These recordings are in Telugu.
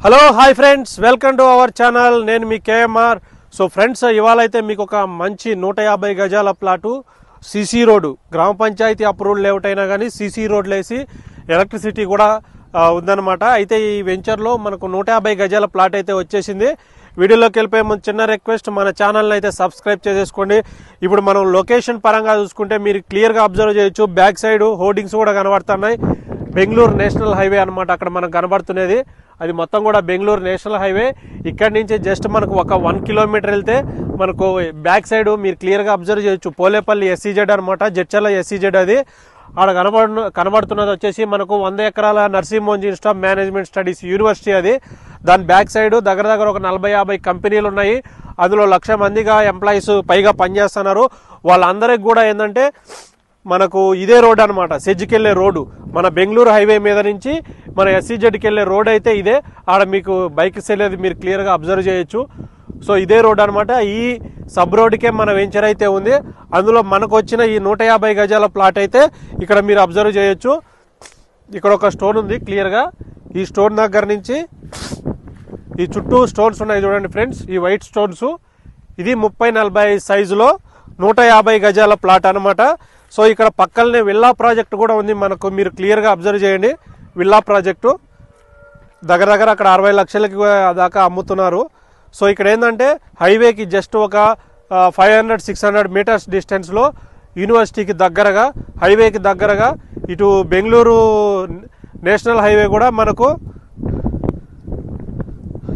Hello hi friends, welcome to our channel. నేను మీ కేఎంఆర్. సో ఫ్రెండ్స్, ఇవాళ అయితే మీకు ఒక మంచి 150 గజాల ప్లాటు సిసి రోడ్డు, గ్రామ పంచాయతీ అప్రూవల్ లేఅవుట్ అయినా కానీ సిసి రోడ్లు వేసి ఎలక్ట్రిసిటీ కూడా ఉందన్నమాట. అయితే ఈ వెంచర్లో మనకు 150 గజాల ప్లాట్ అయితే వచ్చేసింది. వీడియోలోకి వెళ్ళిపోయే ముందు చిన్న రిక్వెస్ట్, మన ఛానల్ని అయితే సబ్స్క్రైబ్ చేసేసుకోండి. ఇప్పుడు మనం లొకేషన్ పరంగా చూసుకుంటే మీరు క్లియర్గా అబ్జర్వ్ చేయొచ్చు. బ్యాక్ సైడ్ హోర్డింగ్స్ కూడా కనబడుతున్నాయి. బెంగళూరు నేషనల్ హైవే అనమాట అక్కడ మనకు కనబడుతున్నది. అది మొత్తం కూడా బెంగళూరు నేషనల్ హైవే. ఇక్కడి నుంచి జస్ట్ మనకు ఒక 1 కిలోమీటర్ వెళ్తే మనకు బ్యాక్ సైడ్ మీరు క్లియర్గా అబ్జర్వ్ చేయొచ్చు. పోలేపల్లి ఎస్సీజెడ్ అనమాట, జడ్చర్ల ఎస్సీజెడ్. అది ఆడ కనబడుతున్నది వచ్చేసి మనకు 100 ఎకరాల నర్సింహోంజ్ institute of management studies university. అది దాని బ్యాక్ సైడ్ దగ్గర ఒక 40-50 కంపెనీలు ఉన్నాయి. అందులో 1,00,000 మందిగా ఎంప్లాయీస్ పైగా పనిచేస్తున్నారు. వాళ్ళందరికి కూడా ఏంటంటే మనకు ఇదే రోడ్ అనమాట, సెజ్కి వెళ్ళే రోడ్డు. మన బెంగళూరు హైవే మీద నుంచి మన ఎస్సీజెడ్కి వెళ్ళే రోడ్ అయితే ఇదే. ఆడ మీకు బైక్స్ వెళ్ళేది మీరు క్లియర్గా అబ్జర్వ్ చేయొచ్చు. సో ఇదే రోడ్ అనమాట. ఈ సబ్ రోడ్కే మన వెంచర్ అయితే ఉంది. అందులో మనకు వచ్చిన ఈ 150 గజాల ప్లాట్ అయితే ఇక్కడ మీరు అబ్జర్వ్ చేయొచ్చు. ఇక్కడ ఒక స్టోన్ ఉంది క్లియర్గా. ఈ స్టోన్ దగ్గర నుంచి ఈ చుట్టూ స్టోన్స్ ఉన్నాయి చూడండి ఫ్రెండ్స్, ఈ వైట్ స్టోన్స్. ఇది 30-40 సైజులో 150 గజాల ప్లాట్ అనమాట. సో ఇక్కడ పక్కనే విల్లా ప్రాజెక్ట్ కూడా ఉంది మనకు, మీరు క్లియర్గా అబ్జర్వ్ చేయండి. విల్లా ప్రాజెక్టు దగ్గర అక్కడ 60 లక్షలకి దాకా అమ్ముతున్నారు. సో ఇక్కడ ఏంటంటే హైవేకి జస్ట్ ఒక 500-600 మీటర్స్ డిస్టెన్స్లో యూనివర్సిటీకి దగ్గరగా, హైవేకి దగ్గరగా, ఇటు బెంగళూరు నేషనల్ హైవే కూడా మనకు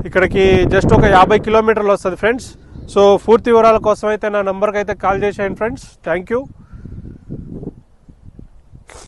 ఇక్కడికి జస్ట్ ఒక 50 కిలోమీటర్లు వస్తుంది ఫ్రెండ్స్. సో పూర్తి వివరాల కోసం అయితే నా నెంబర్కి అయితే కాల్ చేసేయండి ఫ్రెండ్స్. Thank you.